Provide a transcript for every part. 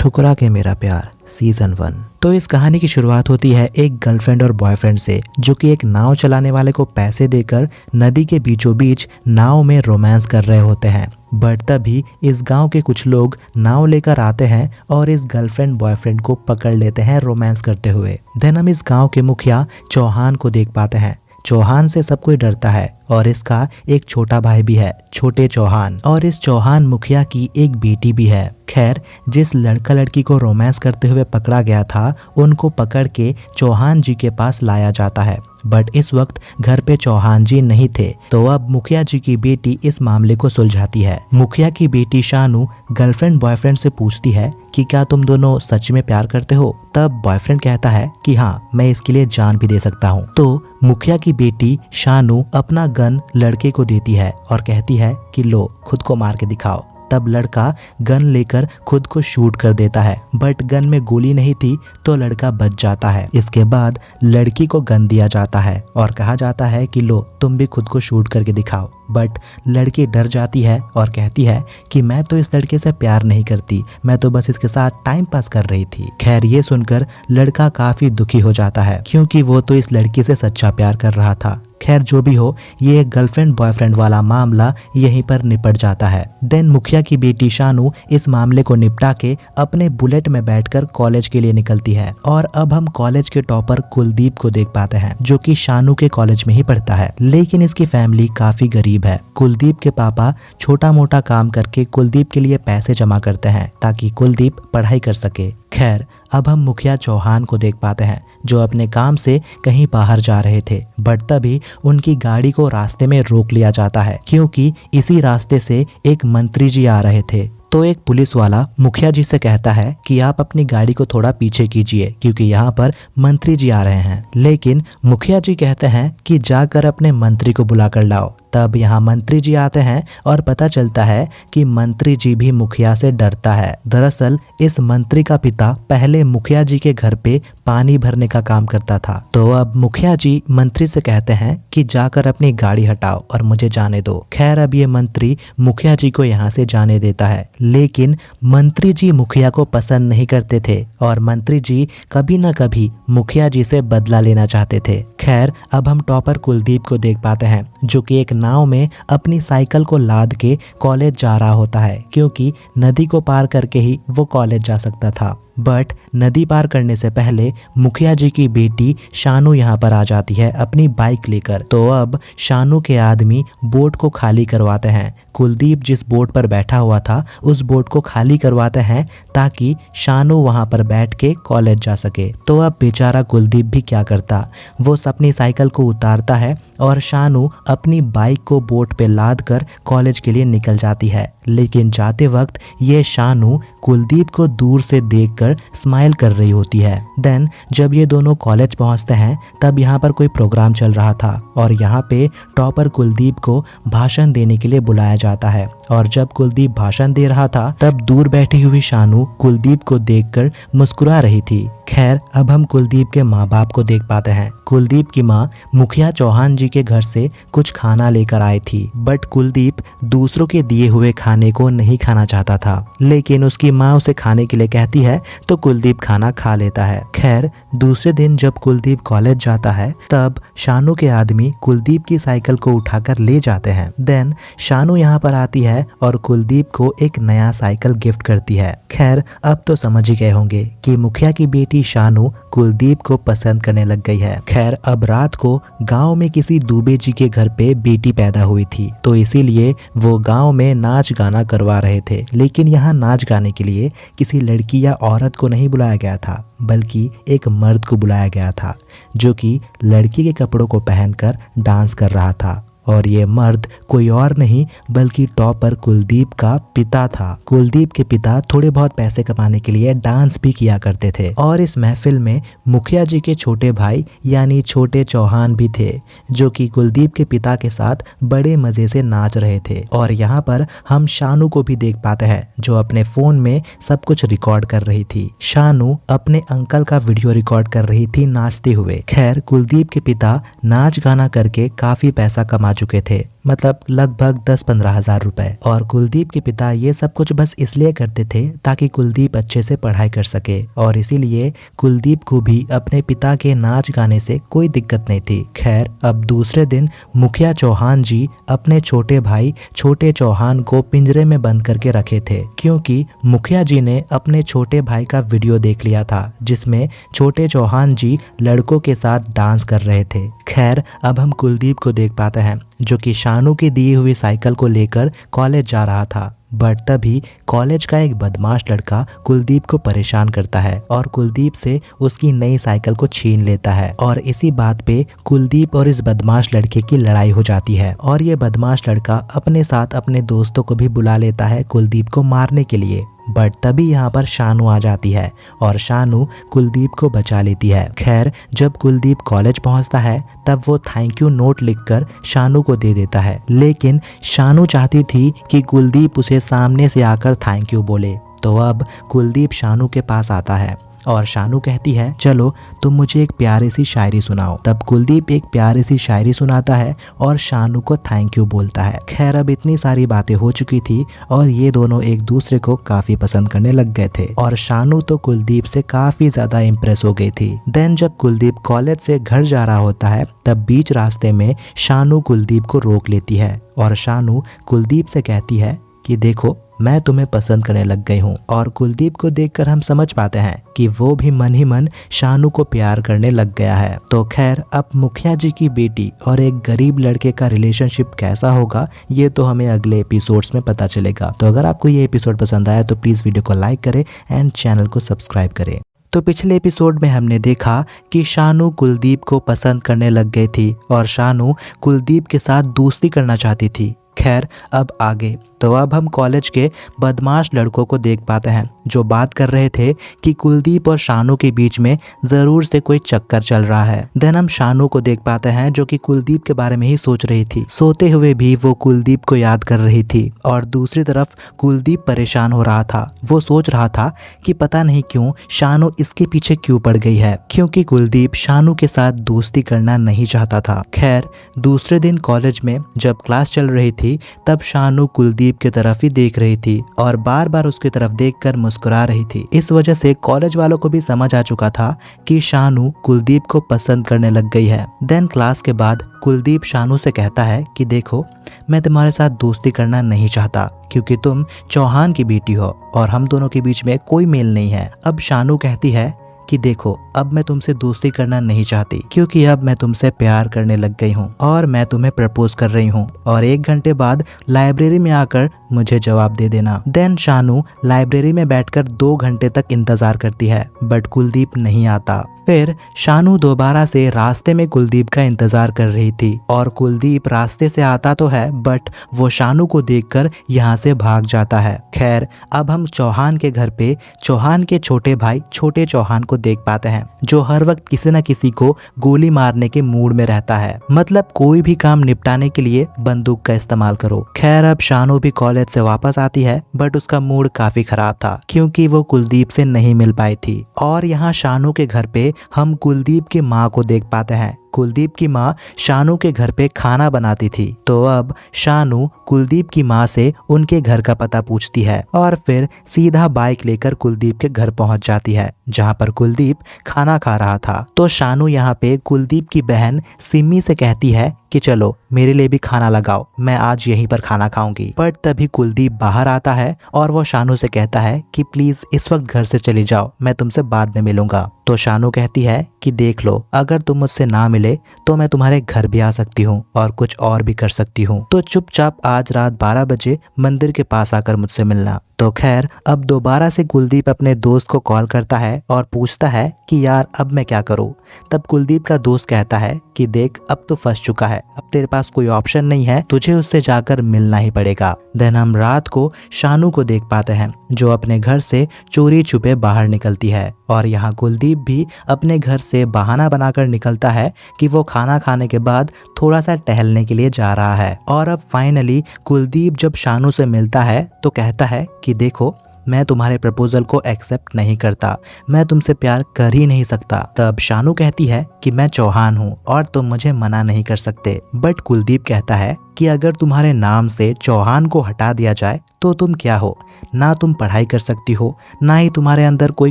ठुकरा के मेरा प्यार सीजन 1। तो इस कहानी की शुरुआत होती है एक गर्लफ्रेंड और बॉयफ्रेंड से, जो कि एक नाव चलाने वाले को पैसे देकर नदी के बीचों बीच नाव में रोमांस कर रहे होते हैं। बट तभी इस गांव के कुछ लोग नाव लेकर आते हैं और इस गर्लफ्रेंड बॉयफ्रेंड को पकड़ लेते हैं रोमांस करते हुए। देन हम इस गांव के मुखिया चौहान को देख पाते हैं। चौहान से सब कोई डरता है और इसका एक छोटा भाई भी है, छोटे चौहान। और इस चौहान मुखिया की एक बेटी भी है। खैर, जिस लड़का लड़की को रोमांस करते हुए पकड़ा गया था, उनको पकड़ के चौहान जी के पास लाया जाता है। बट इस वक्त घर पे चौहान जी नहीं थे, तो अब मुखिया जी की बेटी इस मामले को सुलझाती है। मुखिया की बेटी शानू गर्लफ्रेंड बॉयफ्रेंड से पूछती है कि क्या तुम दोनों सच में प्यार करते हो? तब बॉयफ्रेंड कहता है कि हाँ, मैं इसके लिए जान भी दे सकता हूँ। तो मुखिया की बेटी शानू अपना गन लड़के को देती है और कहती है कि लो, खुद को मार के दिखाओ। तब लड़का गन लेकर खुद को शूट कर देता है, बट गन में गोली नहीं थी, तो लड़का बच जाता है। इसके बाद लड़की को गन दिया जाता है और कहा जाता है कि लो, तुम भी खुद को शूट करके दिखाओ। बट लड़की डर जाती है और कहती है कि मैं तो इस लड़के से प्यार नहीं करती, मैं तो बस इसके साथ टाइम पास कर रही थी। खैर, ये सुनकर लड़का काफी दुखी हो जाता है, क्योंकि वो तो इस लड़की से सच्चा प्यार कर रहा था। खैर, जो भी हो, ये गर्लफ्रेंड बॉयफ्रेंड वाला मामला यहीं पर निपट जाता है। देन मुखिया की बेटी शानू इस मामले को निपटा के अपने बुलेट में बैठकर कॉलेज के लिए निकलती है। और अब हम कॉलेज के टॉपर कुलदीप को देख पाते हैं, जो कि शानू के कॉलेज में ही पढ़ता है, लेकिन इसकी फैमिली काफी गरीब है। कुलदीप के पापा छोटा मोटा काम करके कुलदीप के लिए पैसे जमा करते हैं ताकि कुलदीप पढ़ाई कर सके। खैर, अब हम मुखिया चौहान को देख पाते हैं, जो अपने काम से कहीं बाहर जा रहे थे। बट तभी उनकी गाड़ी को रास्ते में रोक लिया जाता है, क्योंकि इसी रास्ते से एक मंत्री जी आ रहे थे। तो एक पुलिस वाला मुखिया जी से कहता है कि आप अपनी गाड़ी को थोड़ा पीछे कीजिए, क्योंकि यहाँ पर मंत्री जी आ रहे हैं। लेकिन मुखिया जी कहते हैं कि जाकर अपने मंत्री को बुला कर लाओ। तब यहाँ मंत्री जी आते हैं और पता चलता है कि मंत्री जी भी मुखिया से डरता है। दरअसल इस मंत्री का पिता पहले मुखिया जी के घर पे पानी भरने का काम करता था। तो अब मुखिया जी मंत्री से कहते हैं कि जाकर अपनी गाड़ी हटाओ और मुझे जाने दो। खैर, अब ये मंत्री मुखिया जी को यहाँ से जाने देता है, लेकिन मंत्री जी मुखिया को पसंद नहीं करते थे और मंत्री जी कभी न कभी मुखिया जी से बदला लेना चाहते थे। खैर, अब हम टॉपर कुलदीप को देख पाते हैं, जो कि एक नाव में अपनी साइकिल को लाद के कॉलेज जा रहा होता है, क्योंकि नदी को पार करके ही वो कॉलेज जा सकता था। बट नदी पार करने से पहले मुखिया जी की बेटी शानू यहाँ पर आ जाती है अपनी बाइक लेकर। तो अब शानू के आदमी बोट को खाली करवाते हैं। कुलदीप जिस बोट पर बैठा हुआ था, उस बोट को खाली करवाते हैं ताकि शानू वहाँ पर बैठ के कॉलेज जा सके। तो अब बेचारा कुलदीप भी क्या करता, वो अपनी साइकिल को उतारता है और शानू अपनी बाइक को बोट पे लाद कर कॉलेज के लिए निकल जाती है। लेकिन जाते वक्त ये शानू कुलदीप को दूर से देखकर स्माइल कर रही होती है। देन जब ये दोनों कॉलेज पहुंचते हैं, तब यहाँ पर कोई प्रोग्राम चल रहा था और यहाँ पे टॉपर कुलदीप को भाषण देने के लिए बुलाया जाता है। और जब कुलदीप भाषण दे रहा था, तब दूर बैठी हुई शानू कुलदीप को देखकर मुस्कुरा रही थी। खैर, अब हम कुलदीप के माँ बाप को देख पाते हैं। कुलदीप की माँ मुखिया चौहान जी के घर से कुछ खाना लेकर आई थी, बट कुलदीप दूसरों के दिए हुए खाने को नहीं खाना चाहता था। लेकिन उसकी माँ उसे खाने के लिए कहती है, तो कुलदीप खाना खा लेता है। खैर, दूसरे दिन जब कुलदीप कॉलेज जाता है, तब शानू के आदमी कुलदीप की साइकिल को उठाकर ले जाते हैं। देन शानू यहाँ पर आती है और कुलदीप को एक नया साइकिल गिफ्ट करती है। खैर, अब तो समझ ही गए होंगे कि मुखिया की बेटी शानू कुलदीप को पसंद करने लग गई है। खैर, अब रात को गांव में किसी दुबे जी के घर पे बेटी पैदा हुई थी, तो इसीलिए वो गांव में नाच गाना करवा रहे थे। लेकिन यहाँ नाच गाने के लिए किसी लड़की या औरत को नहीं बुलाया गया था, बल्कि एक मर्द को बुलाया गया था, जो कि लड़की के कपड़ों को पहनकर डांस कर रहा था। और ये मर्द कोई और नहीं बल्कि टॉपर कुलदीप का पिता था। कुलदीप के पिता थोड़े बहुत पैसे कमाने के लिए डांस भी किया करते थे। और इस महफिल में मुखिया जी के छोटे भाई यानी छोटे चौहान भी थे, जो कि कुलदीप के पिता के साथ बड़े मजे से नाच रहे थे। और यहाँ पर हम शानू को भी देख पाते हैं, जो अपने फोन में सब कुछ रिकॉर्ड कर रही थी। शानू अपने अंकल का वीडियो रिकॉर्ड कर रही थी नाचते हुए। खैर, कुलदीप के पिता नाच गाना करके काफी पैसा कमा चुके थे, मतलब लगभग 10-15 हजार रुपए। और कुलदीप के पिता ये सब कुछ बस इसलिए करते थे ताकि कुलदीप अच्छे से पढ़ाई कर सके, और इसीलिए कुलदीप को भी अपने पिता के नाच गाने से कोई दिक्कत नहीं थी। खैर, अब दूसरे दिन मुखिया चौहान जी अपने छोटे भाई छोटे चौहान को पिंजरे में बंद करके रखे थे, क्योंकि मुखिया जी ने अपने छोटे भाई का वीडियो देख लिया था जिसमें छोटे चौहान जी लड़कों के साथ डांस कर रहे थे। खैर, अब हम कुलदीप को देख पाते हैं जो कि शानू की दी हुई साइकिल को लेकर कॉलेज जा रहा था। बट तभी कॉलेज का एक बदमाश लड़का कुलदीप को परेशान करता है और कुलदीप से उसकी नई साइकिल को छीन लेता है, और इसी बात पे कुलदीप और इस बदमाश लड़के की लड़ाई हो जाती है। और ये बदमाश लड़का अपने साथ अपने दोस्तों को भी बुला लेता है कुलदीप को मारने के लिए। बट तभी यहाँ पर शानू आ जाती है और शानू कुलदीप को बचा लेती है। खैर, जब कुलदीप कॉलेज पहुँचता है तब वो थैंक यू नोट लिखकर शानू को दे देता है, लेकिन शानू चाहती थी कि कुलदीप उसे सामने से आकर थैंक यू बोले। तो अब कुलदीप शानू के पास आता है और शानू कहती है, चलो तुम मुझे एक प्यारी सी शायरी सुनाओ। तब कुलदीप एक प्यारी सी शायरी सुनाता है और शानू को थैंक यू बोलता है। खैर, अब इतनी सारी बातें हो चुकी थी और ये दोनों एक दूसरे को काफी पसंद करने लग गए थे, और शानू तो कुलदीप से काफी ज्यादा इम्प्रेस हो गई थी। देन जब कुलदीप कॉलेज से घर जा रहा होता है तब बीच रास्ते में शानू कुलदीप को रोक लेती है और शानू कुलदीप से कहती है कि देखो, मैं तुम्हें पसंद करने लग गई हूँ। और कुलदीप को देखकर हम समझ पाते हैं कि वो भी मन ही मन शानू को प्यार करने लग गया है। तो खैर, अब मुखिया जी की बेटी और एक गरीब लड़के का रिलेशनशिप कैसा होगा ये तो हमें अगले एपिसोड्स में पता चलेगा। तो अगर आपको ये एपिसोड पसंद आया तो प्लीज़ वीडियो को लाइक करें एंड चैनल को सब्सक्राइब करें। तो पिछले एपिसोड में हमने देखा कि शानू कुलदीप को पसंद करने लग गई थी और शानू कुलदीप के साथ दोस्ती करना चाहती थी। खैर, अब आगे तो अब हम कॉलेज के बदमाश लड़कों को देख पाते हैं जो बात कर रहे थे कि कुलदीप और शानू के बीच में जरूर से कोई चक्कर चल रहा है। देन हम शानू को देख पाते हैं जो कि कुलदीप के बारे में ही सोच रही थी। सोते हुए भी वो कुलदीप को याद कर रही थी और दूसरी तरफ कुलदीप परेशान हो रहा था। वो सोच रहा था कि पता नहीं क्यों शानू इसके पीछे क्यों पड़ गई है, क्योंकि कुलदीप शानू के साथ दोस्ती करना नहीं चाहता था। खैर, दूसरे दिन कॉलेज में जब क्लास चल रही थी तब शानू कुलदीप की तरफ ही देख रही थी और बार बार उसकी तरफ देखकर मुस्कुरा रही थी। इस वजह से कॉलेज वालों को भी समझ आ चुका था कि शानू कुलदीप को पसंद करने लग गई है। देन क्लास के बाद कुलदीप शानू से कहता है कि देखो, मैं तुम्हारे साथ दोस्ती करना नहीं चाहता क्योंकि तुम चौहान की बेटी हो और हम दोनों के बीच में कोई मेल नहीं है। अब शानू कहती है कि देखो, अब मैं तुमसे दोस्ती करना नहीं चाहती क्योंकि अब मैं तुमसे प्यार करने लग गई हूँ और मैं तुम्हें प्रपोज कर रही हूँ और 1 घंटे बाद लाइब्रेरी में आकर मुझे जवाब दे देना। देन शानू लाइब्रेरी में बैठकर 2 घंटे तक इंतजार करती है बट कुलदीप नहीं आता। फिर शानू दोबारा से रास्ते में कुलदीप का इंतजार कर रही थी और कुलदीप रास्ते से आता तो है बट वो शानू को देखकर यहाँ से भाग जाता है। खैर, अब हम चौहान के घर पे चौहान के छोटे भाई छोटे चौहान को देख पाते हैं जो हर वक्त किसी न किसी को गोली मारने के मूड में रहता है। मतलब कोई भी काम निपटाने के लिए बंदूक का इस्तेमाल करो। खैर, अब शानू भी कॉलेज से वापस आती है बट उसका मूड काफी खराब था क्योंकि वो कुलदीप से नहीं मिल पाई थी। और यहाँ शानू के घर पे हम कुलदीप की माँ को देख पाते हैं। कुलदीप की माँ शानू के घर पे खाना बनाती थी। तो अब शानू कुलदीप की माँ से उनके घर का पता पूछती है और फिर सीधा बाइक लेकर कुलदीप के घर पहुंच जाती है जहां पर कुलदीप खाना खा रहा था। तो शानू यहाँ पे कुलदीप की बहन सिमी से कहती है कि चलो मेरे लिए भी खाना लगाओ, मैं आज यहीं पर खाना खाऊंगी। बट तभी कुलदीप बाहर आता है और वो शानू से कहता है कि प्लीज इस वक्त घर से चली जाओ, मैं तुमसे बाद में मिलूंगा। तो शानू कहती है कि देख लो, अगर तुम मुझसे ना मिले तो मैं तुम्हारे घर भी आ सकती हूँ और कुछ और भी कर सकती हूँ, तो चुपचाप आज रात 12 बजे मंदिर के पास आकर मुझसे मिलना। तो खैर, अब दोबारा से कुलदीप अपने दोस्त को कॉल करता है और पूछता है कि यार अब मैं क्या करूं। तब कुलदीप का दोस्त कहता है कि देख, अब तो फंस चुका है, अब तेरे पास कोई ऑप्शन नहीं है, तुझे उससे जाकर मिलना ही पड़ेगा। देन हम रात को शानू को देख पाते हैं जो अपने घर से चोरी छुपे बाहर निकलती है और यहाँ कुलदीप भी अपने घर से बहाना बनाकर निकलता है कि वो खाना खाने के बाद थोड़ा सा टहलने के लिए जा रहा है। और अब फाइनली कुलदीप जब शानू से मिलता है तो कहता है कि देखो, मैं तुम्हारे प्रपोजल को एक्सेप्ट नहीं करता, मैं तुमसे प्यार कर ही नहीं सकता। तब शानू कहती है कि मैं चौहान हूँ और तुम मुझे मना नहीं कर सकते। बट कुलदीप कहता है कि अगर तुम्हारे नाम से चौहान को हटा दिया जाए तो तुम क्या हो? ना तुम पढ़ाई कर सकती हो, ना ही तुम्हारे अंदर कोई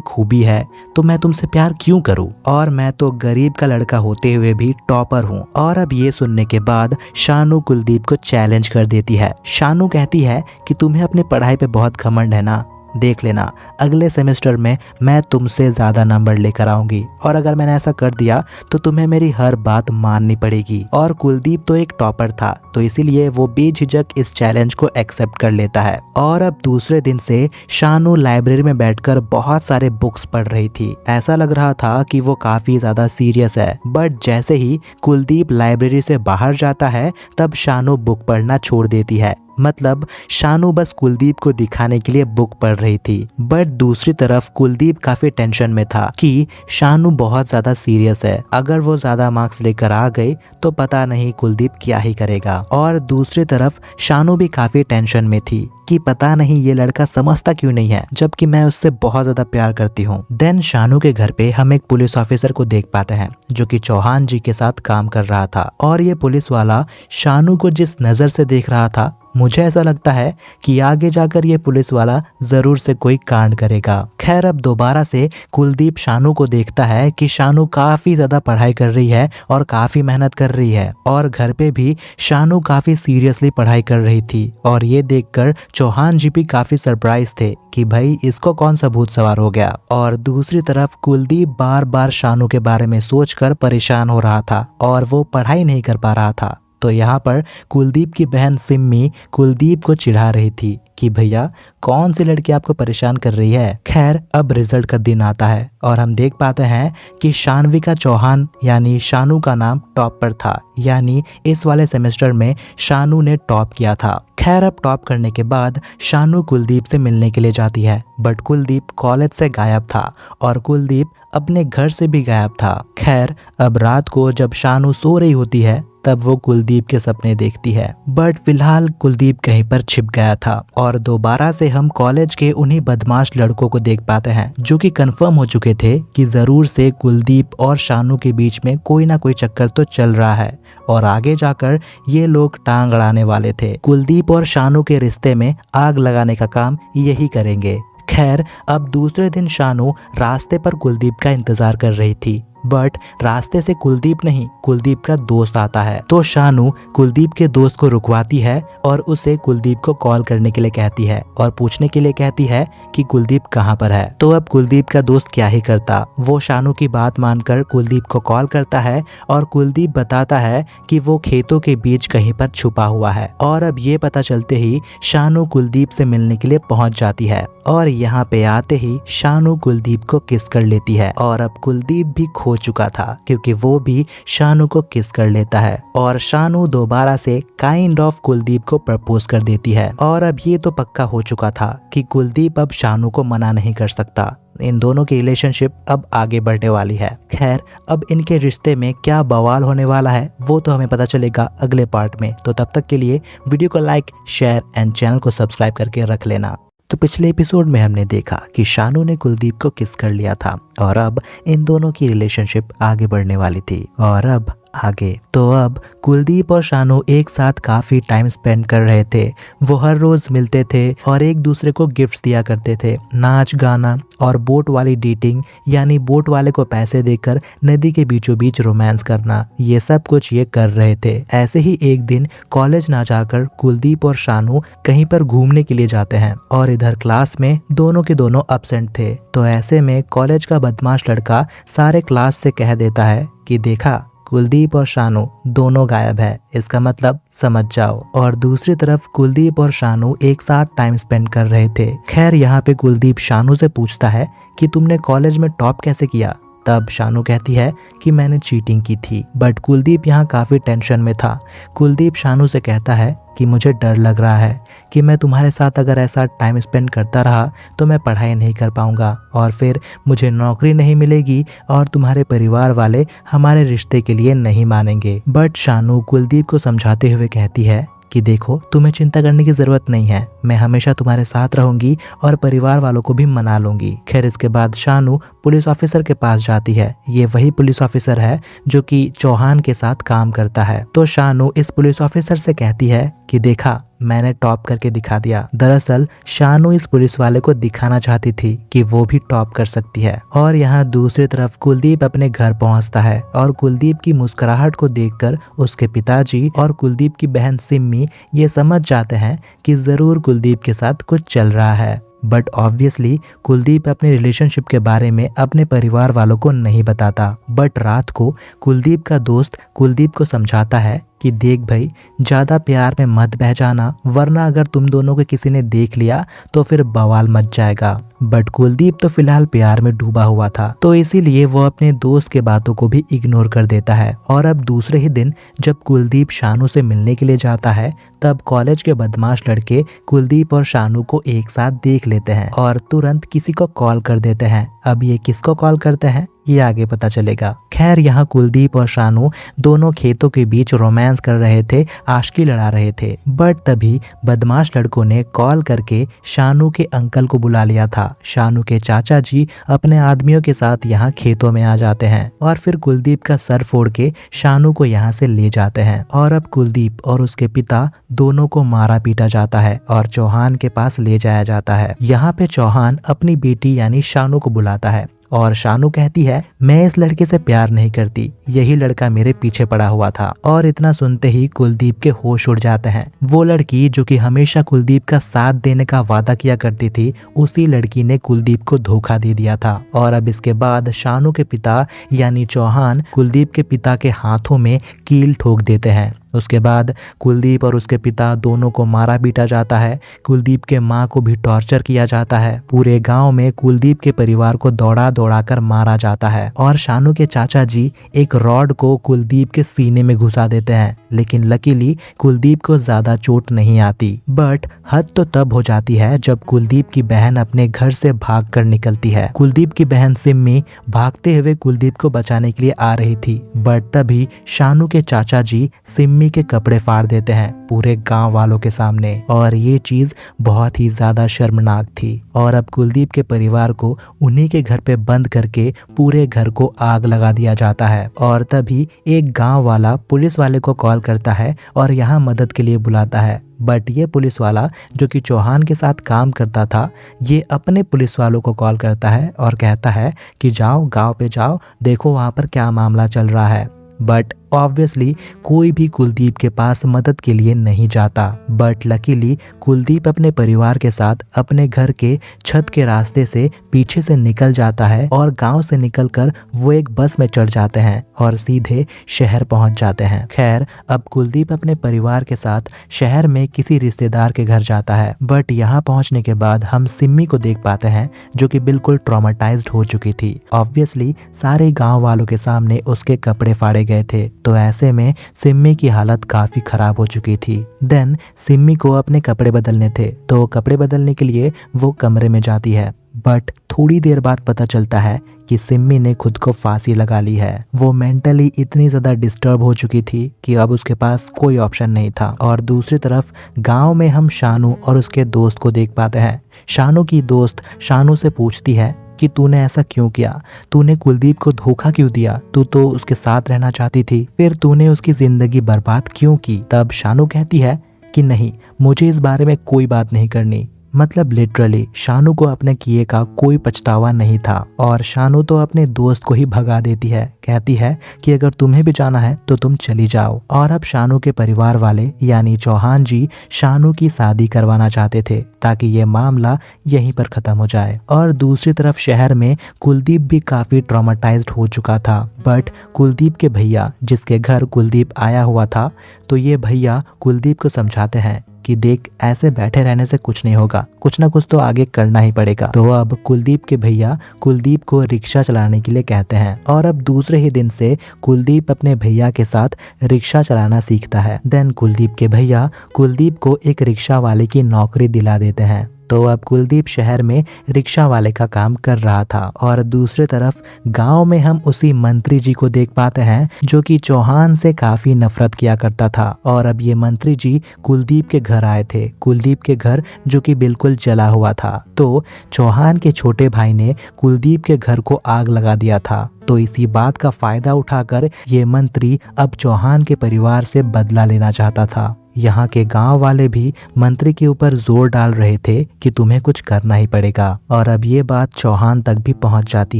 खूबी है, तो मैं तुमसे प्यार क्यों करूं? और मैं तो गरीब का लड़का होते हुए भी टॉपर हूं। और अब ये सुनने के बाद शानू कुलदीप को चैलेंज कर देती है। शानू कहती है कि तुम्हें अपनी पढ़ाई पे बहुत घमंड है ना, देख लेना अगले सेमेस्टर में मैं तुमसे ज़्यादा नंबर लेकर आऊंगी, और अगर मैंने ऐसा कर दिया तो तुम्हें मेरी हर बात माननी पड़ेगी। और कुलदीप तो एक टॉपर था, तो इसीलिए वो बेझिझक इस चैलेंज को एक्सेप्ट कर लेता है। और अब दूसरे दिन से शानू लाइब्रेरी में बैठकर बहुत सारे बुक्स पढ़ रही थी। ऐसा लग रहा था कि वो काफ़ी ज़्यादा सीरियस है, बट जैसे ही कुलदीप लाइब्रेरी से बाहर जाता है तब शानू बुक पढ़ना छोड़ देती है। मतलब शानू बस कुलदीप को दिखाने के लिए बुक पढ़ रही थी। बट दूसरी तरफ कुलदीप काफी टेंशन में था कि शानू बहुत ज्यादा सीरियस है, अगर वो ज्यादा मार्क्स लेकर आ गई तो पता नहीं कुलदीप क्या ही करेगा। और दूसरी तरफ शानू भी काफी टेंशन में थी कि पता नहीं ये लड़का समझता क्यों नहीं है, जबकि मैं उससे बहुत ज्यादा प्यार करती हूँ। देन शानू के घर पे हम एक पुलिस ऑफिसर को देख पाते हैं जो कि चौहान जी के साथ काम कर रहा था। और ये पुलिस वाला शानू को जिस नजर से देख रहा था, मुझे ऐसा लगता है कि आगे जाकर ये पुलिस वाला जरूर से कोई कांड करेगा। खैर अब दोबारा से कुलदीप शानू को देखता है कि शानू काफी ज्यादा पढ़ाई कर रही है और काफी मेहनत कर रही है, और घर पे भी शानू काफी सीरियसली पढ़ाई कर रही थी। और ये देखकर चौहान जी भी काफी सरप्राइज थे कि भाई इसको कौन सा भूत सवार हो गया। और दूसरी तरफ कुलदीप बार बार शानू के बारे में सोचकर परेशान हो रहा था और वो पढ़ाई नहीं कर पा रहा था। तो यहाँ पर कुलदीप की बहन सिम्मी कुलदीप को चिढ़ा रही थी कि भैया कौन सी लड़की आपको परेशान कर रही है। खैर अब रिजल्ट का दिन आता है और हम देख पाते हैं कि शानविका चौहान यानी शानू का नाम टॉप पर था, यानी इस वाले सेमेस्टर में शानू ने टॉप किया था। खैर अब टॉप करने के बाद शानू कुलदीप से मिलने के लिए जाती है, बट कुलदीप कॉलेज से गायब था और कुलदीप अपने घर से भी गायब था। खैर अब रात को जब शानू सो रही होती है तब वो कुलदीप के सपने देखती है, बट फिलहाल कुलदीप कहीं पर छिप गया था। और दोबारा से हम कॉलेज के उन्हीं बदमाश लड़कों को देख पाते हैं जो कि कंफर्म हो चुके थे कि जरूर से कुलदीप और शानू के बीच में कोई ना कोई चक्कर तो चल रहा है और आगे जाकर ये लोग टांग अड़ाने वाले थे। कुलदीप और शानू के रिश्ते में आग लगाने का काम यही करेंगे। खैर अब दूसरे दिन शानू रास्ते पर कुलदीप का इंतजार कर रही थी, बट रास्ते से कुलदीप नहीं, कुलदीप का दोस्त आता है। तो शानू कुलदीप के दोस्त को रुकवाती है और उसे कुलदीप को कॉल करने के लिए कहती है और पूछने के लिए कहती है कि कुलदीप कहाँ पर है। तो अब कुलदीप का दोस्त क्या ही करता, वो शानू की बात मानकर कुलदीप को कॉल करता है और कुलदीप बताता है कि वो खेतों के बीच कहीं पर छुपा हुआ है। और अब ये पता चलते ही शानू कुलदीप से मिलने के लिए पहुंच जाती है और यहाँ पे आते ही शानू कुलदीप को किस कर लेती है। और अब कुलदीप भी हो चुका था क्योंकि वो भी शानू को किस कर लेता है और शानू दोबारा से काइंड ऑफ कुलदीप को प्रपोज कर देती है। और अब ये तो पक्का हो चुका था कि कुलदीप अब शानू को मना नहीं कर सकता। इन दोनों की रिलेशनशिप अब आगे बढ़ने वाली है। खैर अब इनके रिश्ते में क्या बवाल होने वाला है वो तो हमें पता चलेगा अगले पार्ट में। तो तब तक के लिए वीडियो को लाइक, शेयर एंड चैनल को सब्सक्राइब करके रख लेना। तो पिछले एपिसोड में हमने देखा कि शानू ने कुलदीप को किस कर लिया था और अब इन दोनों की रिलेशनशिप आगे बढ़ने वाली थी। और अब आगे तो अब कुलदीप और शानू एक साथ काफी टाइम स्पेंड कर रहे थे। वो हर रोज मिलते थे और एक दूसरे को गिफ्ट्स दिया करते थे। नाच गाना और बोट वाली डेटिंग यानी बोट वाले को पैसे देकर नदी के बीचों बीच रोमांस करना, ये सब कुछ ये कर रहे थे। ऐसे ही एक दिन कॉलेज ना जाकर कुलदीप और शानू कहीं पर घूमने के लिए जाते हैं और इधर क्लास में दोनों के दोनों एब्सेंट थे। तो ऐसे में कॉलेज का बदमाश लड़का सारे क्लास से कह देता है कि देखा कुलदीप और शानू दोनों गायब है, इसका मतलब समझ जाओ। और दूसरी तरफ कुलदीप और शानू एक साथ टाइम स्पेंड कर रहे थे। खैर यहाँ पे कुलदीप शानू से पूछता है कि तुमने कॉलेज में टॉप कैसे किया। तब शानू कहती है कि मैंने चीटिंग की थी, बट कुलदीप यहाँ काफी टेंशन में था। कुलदीप शानू से कहता है कि मुझे डर लग रहा है कि मैं तुम्हारे साथ अगर ऐसा टाइम स्पेंड करता रहा तो मैं पढ़ाई नहीं कर पाऊंगा और फिर मुझे नौकरी नहीं मिलेगी और तुम्हारे परिवार वाले हमारे रिश्ते के लिए नहीं मानेंगे। बट शानू कुलदीप को समझाते हुए कहती है कि देखो तुम्हें चिंता करने की जरूरत नहीं है, मैं हमेशा तुम्हारे साथ रहूंगी और परिवार वालों को भी मना लूंगी। खैर इसके बाद शानू पुलिस ऑफिसर के पास जाती है। ये वही पुलिस ऑफिसर है जो कि चौहान के साथ काम करता है। तो शानू इस पुलिस ऑफिसर से कहती है कि देखा, मैंने टॉप करके दिखा दिया। दरअसल शानू इस पुलिस वाले को दिखाना चाहती थी कि वो भी टॉप कर सकती है। और यहाँ दूसरी तरफ कुलदीप अपने घर पहुँचता है और कुलदीप की मुस्कुराहट को देखकर उसके पिताजी और कुलदीप की बहन सिम्मी ये समझ जाते हैं कि जरूर कुलदीप के साथ कुछ चल रहा है। बट ऑब्वियसली कुलदीप अपने रिलेशनशिप के बारे में अपने परिवार वालों को नहीं बताता। बट रात को कुलदीप का दोस्त कुलदीप को समझाता है कि देख भाई, ज्यादा प्यार में मत बह जाना, वरना अगर तुम दोनों को किसी ने देख लिया तो फिर बवाल मच जाएगा। बट कुलदीप तो फिलहाल प्यार में डूबा हुआ था, तो इसीलिए वो अपने दोस्त के बातों को भी इग्नोर कर देता है। और अब दूसरे ही दिन जब कुलदीप शानू से मिलने के लिए जाता है, तब कॉलेज के बदमाश लड़के कुलदीप और शानू को एक साथ देख लेते हैं और तुरंत किसी को कॉल कर देते हैं। अब ये किसको कॉल करते हैं ये आगे पता चलेगा। खैर यहाँ कुलदीप और शानू दोनों खेतों के बीच रोमांस कर रहे थे, आशिकी लड़ा रहे थे। बट तभी बदमाश लड़कों ने कॉल करके शानू के अंकल को बुला लिया था। शानू के चाचा जी अपने आदमियों के साथ यहाँ खेतों में आ जाते हैं और फिर कुलदीप का सर फोड़ के शानू को यहाँ से ले जाते हैं। और अब कुलदीप और उसके पिता दोनों को मारा पीटा जाता है और चौहान के पास ले जाया जाता है। यहाँ पे चौहान अपनी बेटी यानी शानू को बुलाता है और शानू कहती है मैं इस लड़के से प्यार नहीं करती, यही लड़का मेरे पीछे पड़ा हुआ था। और इतना सुनते ही कुलदीप के होश उड़ जाते हैं। वो लड़की जो कि हमेशा कुलदीप का साथ देने का वादा किया करती थी, उसी लड़की ने कुलदीप को धोखा दे दिया था। और अब इसके बाद शानू के पिता यानी चौहान कुलदीप के पिता के हाथों में कील ठोक देते हैं। उसके बाद कुलदीप और उसके पिता दोनों को मारा पीटा जाता है। कुलदीप के माँ को भी टॉर्चर किया जाता है। पूरे गांव में कुलदीप के परिवार को दौड़ा दौड़ा कर मारा जाता है और शानू के चाचा जी एक रॉड को कुलदीप के सीने में घुसा देते हैं, लेकिन लकीली कुलदीप को ज्यादा चोट नहीं आती। बट हद तो तब हो जाती है जब कुलदीप की बहन अपने घर से भाग कर निकलती है। कुलदीप की बहन सिम्मी भागते हुए कुलदीप को बचाने के लिए आ रही थी, बट तभी शानू के चाचा जी सिम्मी के कपड़े फाड़ देते हैं पूरे गांव वालों के सामने। और ये चीज बहुत ही ज्यादा शर्मनाक थी। और अब कुलदीप के परिवार को उन्हीं के घर पे बंद करके पूरे घर को आग लगा दिया जाता है। और तभी एक गांव वाला पुलिस वाले को कॉल करता है और यहाँ मदद के लिए बुलाता है। बट ये पुलिस वाला जो कि चौहान के साथ काम करता था, ये अपने पुलिस वालों को कॉल करता है और कहता है कि जाओ गांव पे जाओ, देखो वहां पर क्या मामला चल रहा है। बट ऑब्वियसली कोई भी कुलदीप के पास मदद के लिए नहीं जाता। बट लकीली कुलदीप अपने परिवार के साथ अपने घर के छत के रास्ते से पीछे से निकल जाता है और गांव से निकलकर वो एक बस में चढ़ जाते हैं और सीधे शहर पहुंच जाते हैं। खैर अब कुलदीप अपने परिवार के साथ शहर में किसी रिश्तेदार के घर जाता है। बट यहाँ पहुंचने के बाद हम सिम्मी को देख पाते हैं जो कि बिल्कुल ट्रॉमेटाइज्ड हो चुकी थी। ऑब्वियसली सारे गाँव वालों के सामने उसके कपड़े फाड़े गए थे, तो ऐसे में सिम्मी की हालत काफी खराब हो चुकी थी। देन सिम्मी को अपने कपड़े बदलने थे, तो कपड़े बदलने के लिए वो कमरे में जाती है। बट थोड़ी देर बाद पता चलता है कि सिम्मी ने खुद को फांसी लगा ली है। वो मेंटली इतनी ज्यादा डिस्टर्ब हो चुकी थी कि अब उसके पास कोई ऑप्शन नहीं था। और दूसरी तरफ गांव में हम शानू और उसके दोस्त को देख पाते हैं। शानू की दोस्त शानू से पूछती है कि तूने ऐसा क्यों किया, तूने कुलदीप को धोखा क्यों दिया, तू तो उसके साथ रहना चाहती थी, फिर तूने उसकी जिंदगी बर्बाद क्यों की। तब शानू कहती है कि नहीं, मुझे इस बारे में कोई बात नहीं करनी। मतलब लिटरली शानू को अपने किए का कोई पछतावा नहीं था और शानू तो अपने दोस्त को ही भगा देती है। कहती है कि अगर तुम्हें भी जाना है तो तुम चली जाओ। और अब शानू के परिवार वाले यानी चौहान जी शानू की शादी करवाना चाहते थे ताकि ये मामला यहीं पर खत्म हो जाए। और दूसरी तरफ शहर में कुलदीप भी काफी ट्रॉमेटाइज्ड हो चुका था। बट कुलदीप के भैया जिसके घर कुलदीप आया हुआ था, तो ये भैया कुलदीप को समझाते हैं कि देख, ऐसे बैठे रहने से कुछ नहीं होगा, कुछ ना कुछ तो आगे करना ही पड़ेगा। तो अब कुलदीप के भैया कुलदीप को रिक्शा चलाने के लिए कहते हैं। और अब दूसरे ही दिन से कुलदीप अपने भैया के साथ रिक्शा चलाना सीखता है। देन कुलदीप के भैया कुलदीप को एक रिक्शा वाले की नौकरी दिला देते हैं। तो अब कुलदीप शहर में रिक्शा वाले का काम कर रहा था और दूसरी तरफ गांव में हम उसी मंत्री जी को देख पाते हैं जो कि चौहान से काफी नफरत किया करता था। और अब ये मंत्री जी कुलदीप के घर आए थे, कुलदीप के घर जो कि बिल्कुल जला हुआ था। तो चौहान के छोटे भाई ने कुलदीप के घर को आग लगा दिया था। तो इसी बात का फायदा उठाकर ये मंत्री अब चौहान के परिवार से बदला लेना चाहता था। यहाँ के गांव वाले भी मंत्री के ऊपर जोर डाल रहे थे कि तुम्हें कुछ करना ही पड़ेगा। और अब ये बात चौहान तक भी पहुंच जाती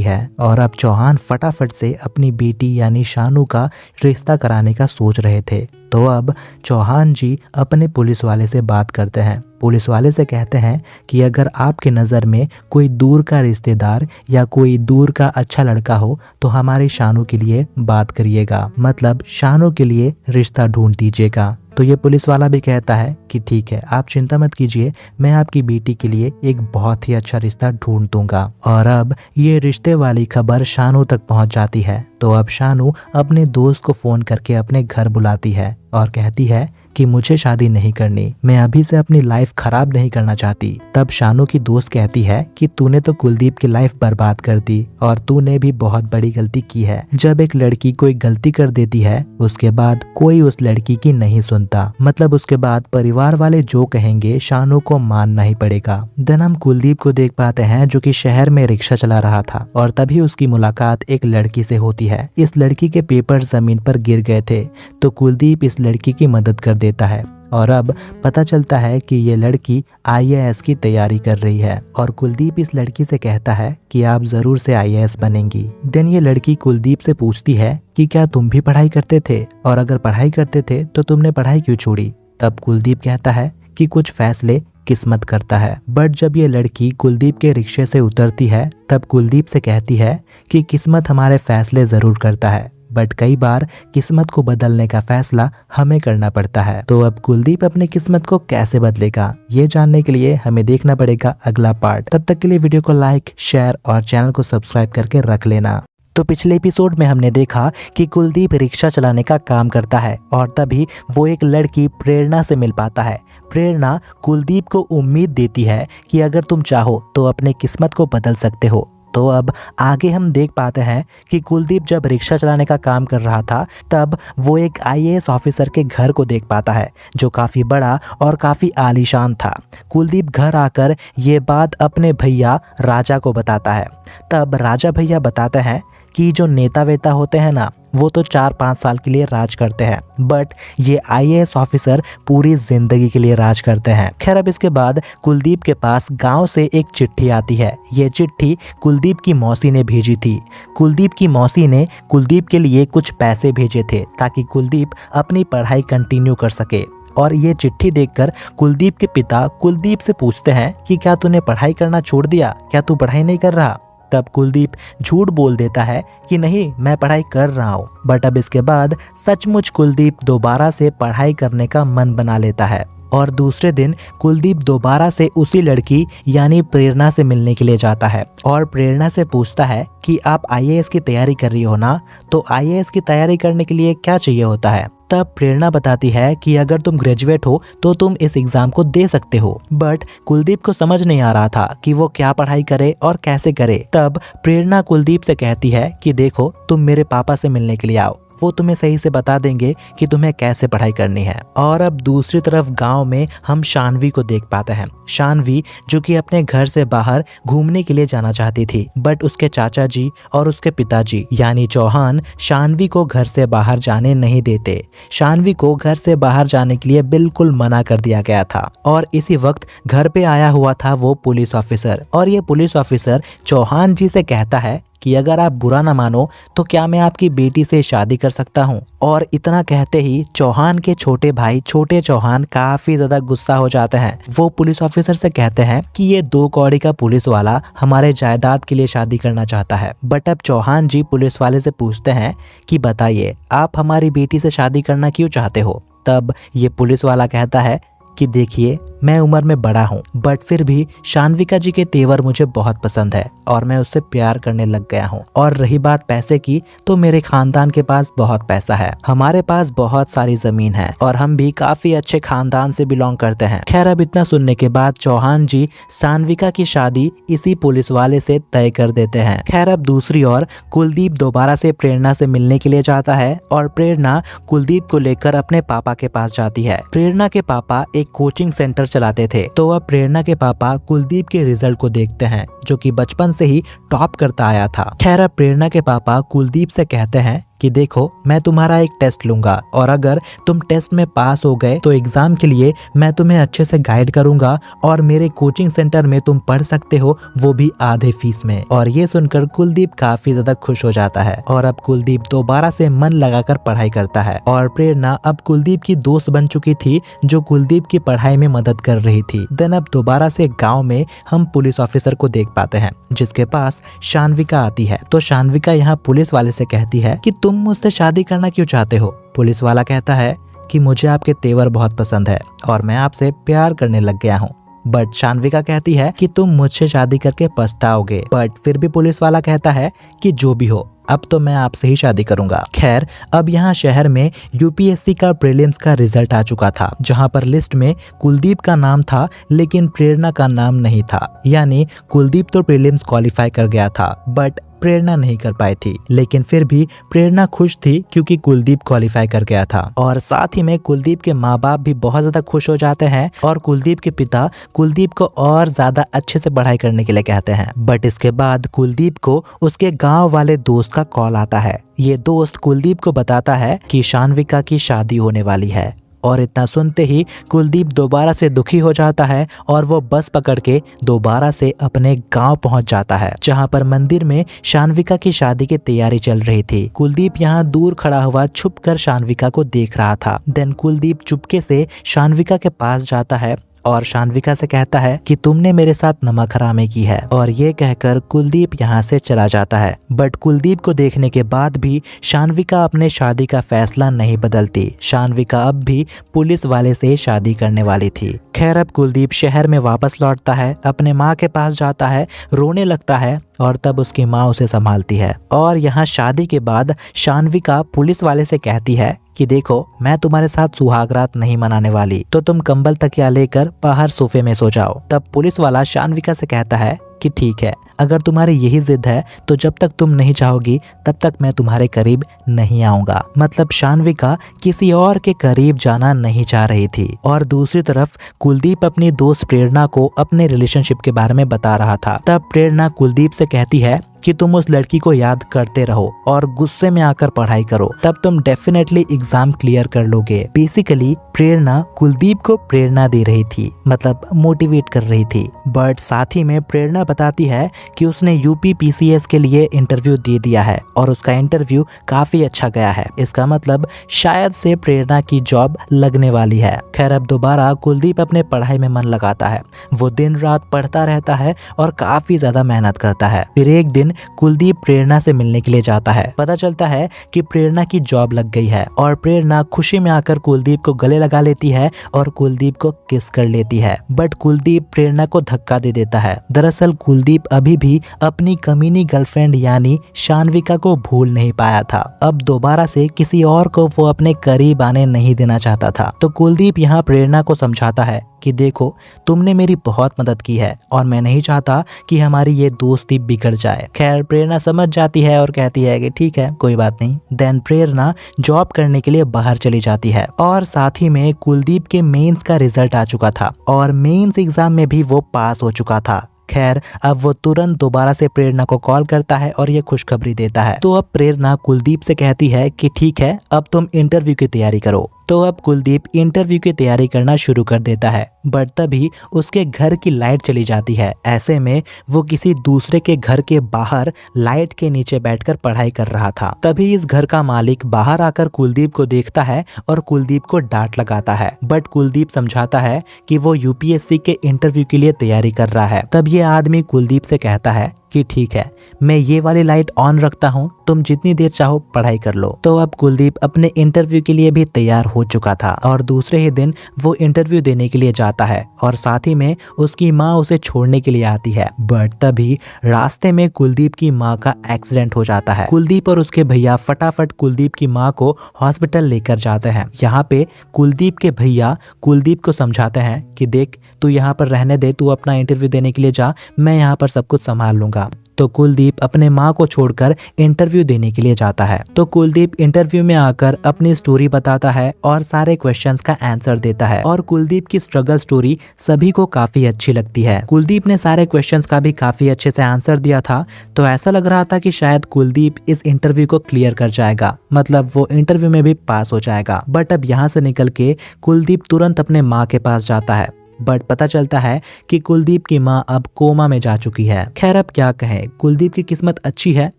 है और अब चौहान फटाफट से अपनी बेटी यानी शानू का रिश्ता कराने का सोच रहे थे। तो अब चौहान जी अपने पुलिस वाले से बात करते हैं। पुलिस वाले से कहते हैं कि अगर आपके नज़र में कोई दूर का रिश्तेदार या कोई दूर का अच्छा लड़का हो तो हमारी शानू के लिए बात करिएगा, मतलब शानू के लिए रिश्ता ढूंढ दीजिएगा। तो ये पुलिस वाला भी कहता है कि ठीक है, आप चिंता मत कीजिए, मैं आपकी बेटी के लिए एक बहुत ही अच्छा रिश्ता ढूंढ दूंगा। और अब ये रिश्ते वाली खबर शानू तक पहुंच जाती है। तो अब शानू अपने दोस्त को फोन करके अपने घर बुलाती है और कहती है कि मुझे शादी नहीं करनी, मैं अभी से अपनी लाइफ खराब नहीं करना चाहती। तब शानू की दोस्त कहती है कि तूने तो कुलदीप की लाइफ बर्बाद कर दी और तूने भी बहुत बड़ी गलती की है। जब एक लड़की कोई गलती कर देती है उसके बाद कोई उस लड़की की नहीं सुनता, मतलब उसके बाद परिवार वाले जो कहेंगे शानू को मानना ही पड़ेगा। देन हम कुलदीप को देख पाते हैं जो कि शहर में रिक्शा चला रहा था और तभी उसकी मुलाकात एक लड़की से होती है। इस लड़की के पेपर जमीन पर गिर गए थे तो कुलदीप इस लड़की की मदद कर देता है और अब पता चलता है कि ये लड़की IAS की तैयारी कर रही है और कुलदीप इस लड़की से कहता है कि आप जरूर से IAS बनेंगी। देन ये लड़की कुलदीप से पूछती है कि क्या तुम भी पढ़ाई करते थे, और अगर पढ़ाई करते थे तो तुमने पढ़ाई क्यों छोड़ी। तब कुलदीप कहता है कि कुछ फैसले किस्मत करता है। बट जब ये लड़की कुलदीप के रिक्शे से उतरती है तब कुलदीप से कहती है कि किस्मत हमारे फैसले जरूर करता है, बट कई बार किस्मत को बदलने का फैसला हमें करना पड़ता है। तो अब कुलदीप अपनी किस्मत को कैसे बदलेगा, ये जानने के लिए हमें देखना पड़ेगा अगला पार्ट। तब तक के लिए वीडियो को लाइक, शेयर और चैनल को सब्सक्राइब करके रख लेना। तो पिछले एपिसोड में हमने देखा कि कुलदीप रिक्शा चलाने का काम करता है और तभी वो एक लड़की प्रेरणा से मिल पाता है। प्रेरणा कुलदीप को उम्मीद देती है कि अगर तुम चाहो तो अपने किस्मत को बदल सकते हो। तो अब आगे हम देख पाते हैं कि कुलदीप जब रिक्शा चलाने का काम कर रहा था तब वो एक IAS ऑफिसर के घर को देख पाता है जो काफ़ी बड़ा और काफ़ी आलीशान था। कुलदीप घर आकर ये बात अपने भैया राजा को बताता है। तब राजा भैया बताते हैं कि जो नेता वेता होते हैं ना, वो तो 4-5 साल के लिए राज करते हैं, बट ये IAS ऑफिसर पूरी जिंदगी के लिए राज करते हैं। खैर अब इसके बाद कुलदीप के पास गांव से एक चिट्ठी आती है। ये चिट्ठी कुलदीप की मौसी ने भेजी थी। कुलदीप की मौसी ने कुलदीप के लिए कुछ पैसे भेजे थे ताकि कुलदीप अपनी पढ़ाई कंटिन्यू कर सके। और ये चिट्ठी देखकर कुलदीप के पिता कुलदीप से पूछते हैं कि क्या तूने पढ़ाई करना छोड़ दिया, क्या तू पढ़ाई नहीं कर रहा। तब कुलदीप झूठ बोल देता है कि नहीं, मैं पढ़ाई कर रहा हूँ। बट अब इसके बाद सचमुच कुलदीप दोबारा से पढ़ाई करने का मन बना लेता है और दूसरे दिन कुलदीप दोबारा से उसी लड़की यानी प्रेरणा से मिलने के लिए जाता है और प्रेरणा से पूछता है कि आप IAS की तैयारी कर रही हो ना, तो IAS की तैयारी करने के लिए क्या चाहिए होता है। तब प्रेरणा बताती है कि अगर तुम ग्रेजुएट हो तो तुम इस एग्जाम को दे सकते हो। बट कुलदीप को समझ नहीं आ रहा था कि वो क्या पढ़ाई करे और कैसे करे। तब प्रेरणा कुलदीप से कहती है कि देखो, तुम मेरे पापा से मिलने के लिए आओ, वो तुम्हें सही से बता देंगे कि तुम्हें कैसे पढ़ाई करनी है। और अब दूसरी तरफ गांव में हम शानवी को देख पाते हैं। शानवी जो कि अपने घर से बाहर घूमने के लिए जाना चाहती थी, बट उसके चाचा जी और उसके पिताजी यानी चौहान शानवी को घर से बाहर जाने नहीं देते। शानवी को घर से बाहर जाने के लिए बिल्कुल मना कर दिया गया था। और इसी वक्त घर पे आया हुआ था वो पुलिस ऑफिसर, और ये पुलिस ऑफिसर चौहान जी से कहता है कि अगर आप बुरा ना मानो तो क्या मैं आपकी बेटी से शादी कर सकता हूँ। और इतना कहते ही चौहान के छोटे भाई छोटे चौहान काफी ज्यादा गुस्सा हो जाते हैं। वो पुलिस ऑफिसर से कहते हैं कि ये 2 कौड़ी का पुलिस वाला हमारे जायदाद के लिए शादी करना चाहता है। बट अब चौहान जी पुलिस वाले से पूछते हैं कि बताइए, आप हमारी बेटी से शादी करना क्यों चाहते हो। तब ये पुलिस वाला कहता है कि देखिए मैं उम्र में बड़ा हूँ, बट फिर भी शान्विका जी के तेवर मुझे बहुत पसंद है और मैं उससे प्यार करने लग गया हूँ। और रही बात पैसे की, तो मेरे खानदान के पास बहुत पैसा है, हमारे पास बहुत सारी जमीन है और हम भी काफी अच्छे खानदान से बिलोंग करते हैं। खैर अब इतना सुनने के बाद चौहान जी शान्विका की शादी इसी पुलिस वाले से तय कर देते हैं। खैर अब दूसरी ओर कुलदीप दोबारा से प्रेरणा से मिलने के लिए जाता है और प्रेरणा कुलदीप को लेकर अपने पापा के पास जाती है। प्रेरणा के पापा एक कोचिंग सेंटर चलाते थे, तो अब प्रेरणा के पापा कुलदीप के रिजल्ट को देखते हैं जो कि बचपन से ही टॉप करता आया था। खैर अब प्रेरणा के पापा कुलदीप से कहते हैं कि देखो मैं तुम्हारा एक टेस्ट लूंगा और अगर तुम टेस्ट में पास हो गए तो एग्जाम के लिए मैं तुम्हें अच्छे से गाइड करूंगा और मेरे कोचिंग सेंटर में तुम पढ़ सकते हो, वो भी आधे फीस में। और ये सुनकर कुलदीप काफी ज्यादा खुश हो जाता है और अब कुलदीप दोबारा से मन लगाकर पढ़ाई करता है। और प्रेरणा अब कुलदीप की दोस्त बन चुकी थी जो कुलदीप की पढ़ाई में मदद कर रही थी। देन अब दोबारा से गाँव में हम पुलिस ऑफिसर को देख पाते हैं जिसके पास शान्विका आती है। तो शान्विका यहाँ पुलिस वाले से कहती है कि तुम मुझसे शादी करना क्यों चाहते हो। पुलिस वाला कहता है कि मुझे आपके तेवर बहुत पसंद है और मैं आपसे प्यार करने लग गया हूँ। बट शान्विका कहती है कि तुम मुझसे शादी करके पछताओगे। बट फिर भी पुलिस वाला कहता है कि जो भी हो, अब तो मैं आपसे ही शादी करूंगा। खैर अब यहाँ शहर में यूपीएससी का प्रीलिम्स का रिजल्ट आ चुका था, जहाँ पर लिस्ट में कुलदीप का नाम था लेकिन प्रेरणा का नाम नहीं था। यानी कुलदीप तो प्रीलिम्स क्वालिफाई कर गया था बट प्रेरणा नहीं कर पाई थी, लेकिन फिर भी प्रेरणा खुश थी क्योंकि कुलदीप क्वालिफाई कर गया था। और साथ ही में कुलदीप के माँ बाप भी बहुत ज्यादा खुश हो जाते हैं और कुलदीप के पिता कुलदीप को और ज्यादा अच्छे से पढ़ाई करने के लिए कहते हैं। बट इसके बाद कुलदीप को उसके गांव वाले दोस्त का कॉल आता है। ये दोस्त कुलदीप को बताता है कि शान्विका की शादी होने वाली है और इतना सुनते ही कुलदीप दोबारा से दुखी हो जाता है और वो बस पकड़ के दोबारा से अपने गांव पहुंच जाता है, जहां पर मंदिर में शान्विका की शादी की तैयारी चल रही थी। कुलदीप यहां दूर खड़ा हुआ छुपकर शान्विका को देख रहा था। देन कुलदीप चुपके से शान्विका के पास जाता है और शान्विका से कहता है कि तुमने मेरे साथ नमक हरामी की है, और ये कहकर कुलदीप यहाँ से चला जाता है। बट कुलदीप को देखने के बाद भी शान्विका अपने शादी का फैसला नहीं बदलती। शान्विका अब भी पुलिस वाले से शादी करने वाली थी। खैर अब कुलदीप शहर में वापस लौटता है, अपने माँ के पास जाता है, रोने लगता है और तब उसकी माँ उसे संभालती है। और यहाँ शादी के बाद शान्विका पुलिस वाले से कहती है कि देखो मैं तुम्हारे साथ सुहागरात नहीं मनाने वाली, तो तुम कंबल तकिया लेकर बाहर सोफे में सो जाओ। तब पुलिस वाला शान्विका से कहता है कि ठीक है, अगर तुम्हारी यही जिद है तो जब तक तुम नहीं चाहोगी तब तक मैं तुम्हारे करीब नहीं आऊंगा। मतलब शान्विका किसी और के करीब जाना नहीं चाह रही थी। और दूसरी तरफ कुलदीप अपनी दोस्त प्रेरणा को अपने रिलेशनशिप के बारे में बता रहा था। तब प्रेरणा कुलदीप से कहती है कि तुम उस लड़की को याद करते रहो और गुस्से में आकर पढ़ाई करो, तब तुम डेफिनेटली एग्जाम क्लियर कर लोगे। बेसिकली प्रेरणा कुलदीप को प्रेरणा दे रही थी, मतलब मोटिवेट कर रही थी। बट साथ ही में प्रेरणा बताती है कि उसने यूपी पीसीएस के लिए इंटरव्यू दे दिया है और उसका इंटरव्यू काफी अच्छा गया है। इसका मतलब शायद से प्रेरणा की जॉब लगने वाली है। खैर अब दोबारा कुलदीप अपने पढ़ाई में मन लगाता है। वो दिन रात पढ़ता रहता है और काफी ज्यादा मेहनत करता है। फिर एक दिन कुलदीप प्रेरणा से मिलने के लिए जाता है। पता चलता है कि प्रेरणा की जॉब लग गई है और प्रेरणा खुशी में आकर कुलदीप को गले लगा लेती है और कुलदीप को किस कर लेती है। बट कुलदीप प्रेरणा को धक्का दे देता है। दरअसल कुलदीप अभी भी अपनी कमीनी गर्लफ्रेंड यानी शान्विका को भूल नहीं पाया था। अब दोबारा से किसी और को वो अपने करीब आने नहीं देना चाहता था। तो कुलदीप यहाँ प्रेरणा को समझाता है कि देखो तुमने मेरी बहुत मदद की है और मैं नहीं चाहता कि हमारी ये दोस्ती बिगड़ जाए। खैर प्रेरणा समझ जाती है और कहती है कि ठीक है कोई बात नहीं। देन प्रेरणा जॉब करने के लिए बाहर चली जाती है और साथ ही में कुलदीप के मेंस का रिजल्ट आ चुका था और मेंस एग्जाम में भी वो पास हो चुका था। खैर अब वो तुरंत दोबारा से प्रेरणा को कॉल करता है और ये खुशखबरी देता है। तो अब प्रेरणा कुलदीप से कहती है कि ठीक है अब तुम इंटरव्यू की तैयारी करो। तो अब कुलदीप इंटरव्यू की तैयारी करना शुरू कर देता है। बट तभी उसके घर की लाइट चली जाती है। ऐसे में वो किसी दूसरे के घर के बाहर लाइट के नीचे बैठकर पढ़ाई कर रहा था। तभी इस घर का मालिक बाहर आकर कुलदीप को देखता है और कुलदीप को डांट लगाता है। बट कुलदीप समझाता है कि वो यूपीएससी के इंटरव्यू के लिए तैयारी कर रहा है। तब ये आदमी कुलदीप से कहता है कि ठीक है, मैं ये वाली लाइट ऑन रखता हूँ, तुम जितनी देर चाहो पढ़ाई कर लो। तो अब कुलदीप अपने इंटरव्यू के लिए भी तैयार हो चुका था और दूसरे ही दिन वो इंटरव्यू देने के लिए जाता है और साथ ही में उसकी माँ उसे छोड़ने के लिए आती है। बट तभी रास्ते में कुलदीप की माँ का एक्सीडेंट हो जाता है। कुलदीप और उसके भैया फटाफट कुलदीप की माँ को हॉस्पिटल लेकर जाते हैं। यहाँ पे कुलदीप के भैया कुलदीप को समझाते हैं कि देख, तू यहाँ पर रहने दे, तू अपना इंटरव्यू देने के लिए जा, मैं यहाँ पर सब कुछ संभाल लूंगा। तो कुलदीप अपने माँ को छोड़कर इंटरव्यू देने के लिए जाता है। तो कुलदीप इंटरव्यू में आकर अपनी स्टोरी बताता है और सारे क्वेश्चंस का आंसर देता है और कुलदीप की स्ट्रगल स्टोरी सभी को काफी अच्छी लगती है। कुलदीप ने सारे क्वेश्चंस का भी काफी अच्छे से आंसर दिया था, तो ऐसा लग रहा था कि शायद कुलदीप इस इंटरव्यू को क्लियर कर जाएगा, मतलब वो इंटरव्यू में भी पास हो जाएगा। बट अब यहाँ से निकल के कुलदीप तुरंत अपने माँ के पास जाता है। बट पता चलता है कि कुलदीप की माँ अब कोमा में जा चुकी है। खैर अब क्या कहें, कुलदीप की किस्मत अच्छी है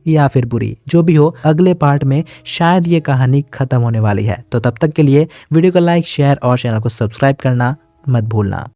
या फिर बुरी, जो भी हो अगले पार्ट में शायद ये कहानी खत्म होने वाली है। तो तब तक के लिए वीडियो को लाइक, शेयर और चैनल को सब्सक्राइब करना मत भूलना।